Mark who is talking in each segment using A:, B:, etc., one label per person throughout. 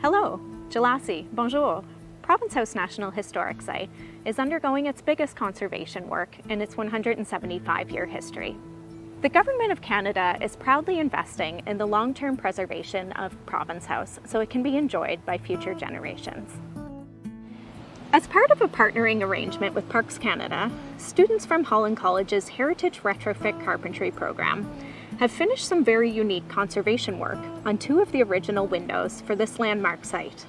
A: Hello, Jalassi, bonjour. Province House National Historic Site is undergoing its biggest conservation work in its 175-year history. The Government of Canada is proudly investing in the long-term preservation of Province House so it can be enjoyed by future generations. As part of a partnering arrangement with Parks Canada, students from Holland College's Heritage Retrofit Carpentry program have finished some very unique conservation work on two of the original windows for this landmark site.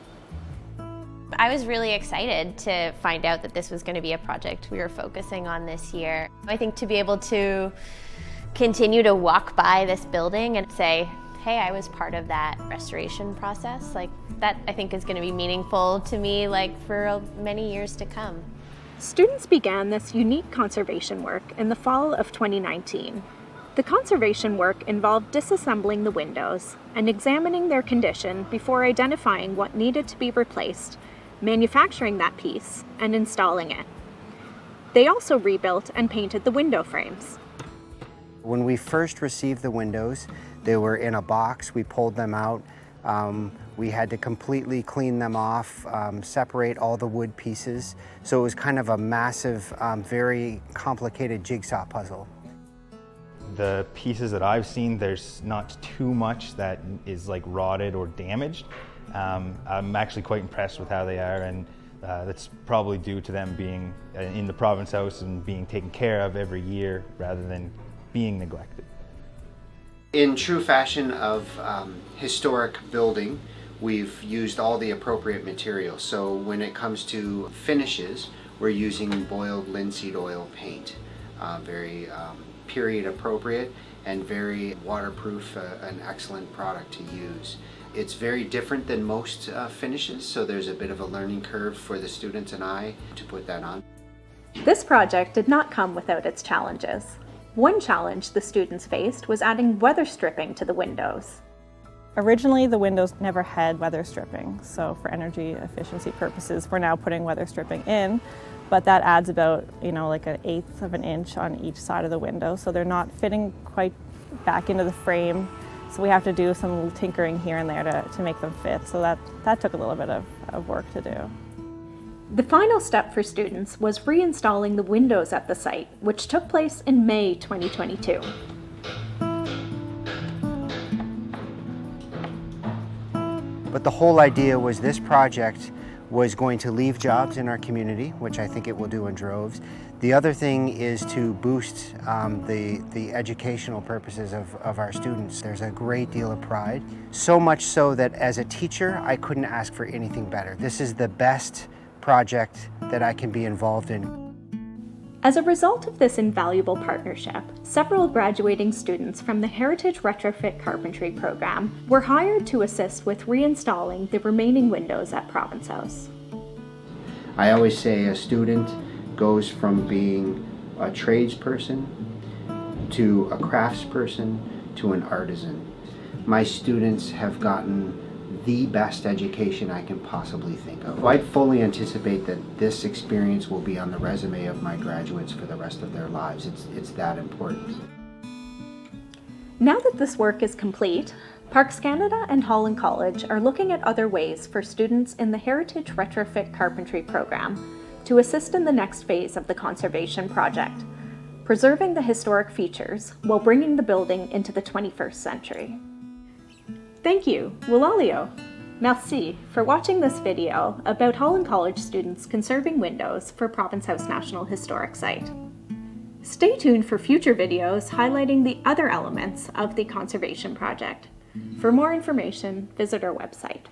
B: I was really excited to find out that this was going to be a project we were focusing on this year. I think to be able to continue to walk by this building and say, hey, I was part of that restoration process, that I think is going to be meaningful to me for many years to come.
A: Students began this unique conservation work in the fall of 2019. The conservation work involved disassembling the windows and examining their condition before identifying what needed to be replaced, manufacturing that piece, and installing it. They also rebuilt and painted the window frames.
C: When we first received the windows, they were in a box. We pulled them out. We had to completely clean them off, separate all the wood pieces. So it was kind of a massive, very complicated jigsaw puzzle.
D: The pieces that I've seen, there's not too much that is rotted or damaged. I'm actually quite impressed with how they are, and that's probably due to them being in the Province House and being taken care of every year rather than being neglected.
C: In true fashion of historic building, we've used all the appropriate materials. So when it comes to finishes, we're using boiled linseed oil paint. Very period appropriate and very waterproof, an excellent product to use. It's very different than most finishes, so there's a bit of a learning curve for the students and I to put that on.
A: This project did not come without its challenges. One challenge the students faced was adding weather stripping to the windows.
E: Originally, the windows never had weather stripping, so for energy efficiency purposes, we're now putting weather stripping in, but that adds about, an 1/8 of an inch on each side of the window, so they're not fitting quite back into the frame, so we have to do some little tinkering here and there to make them fit, so that took a little bit of work to do.
A: The final step for students was reinstalling the windows at the site, which took place in May 2022.
C: But the whole idea was this project was going to leave jobs in our community, which I think it will do in droves. The other thing is to boost the educational purposes of our students. There's a great deal of pride, so much so that as a teacher, I couldn't ask for anything better. This is the best project that I can be involved in.
A: As a result of this invaluable partnership, several graduating students from the Heritage Retrofit Carpentry program were hired to assist with reinstalling the remaining windows at Province House.
C: I always say a student goes from being a tradesperson to a craftsperson to an artisan. My students have gotten the best education I can possibly think of. I fully anticipate that this experience will be on the resume of my graduates for the rest of their lives. It's that important.
A: Now that this work is complete, Parks Canada and Holland College are looking at other ways for students in the Heritage Retrofit Carpentry program to assist in the next phase of the conservation project, preserving the historic features while bringing the building into the 21st century. Thank you, Wulalio. Merci for watching this video about Holland College students conserving windows for Province House National Historic Site. Stay tuned for future videos highlighting the other elements of the conservation project. For more information, visit our website.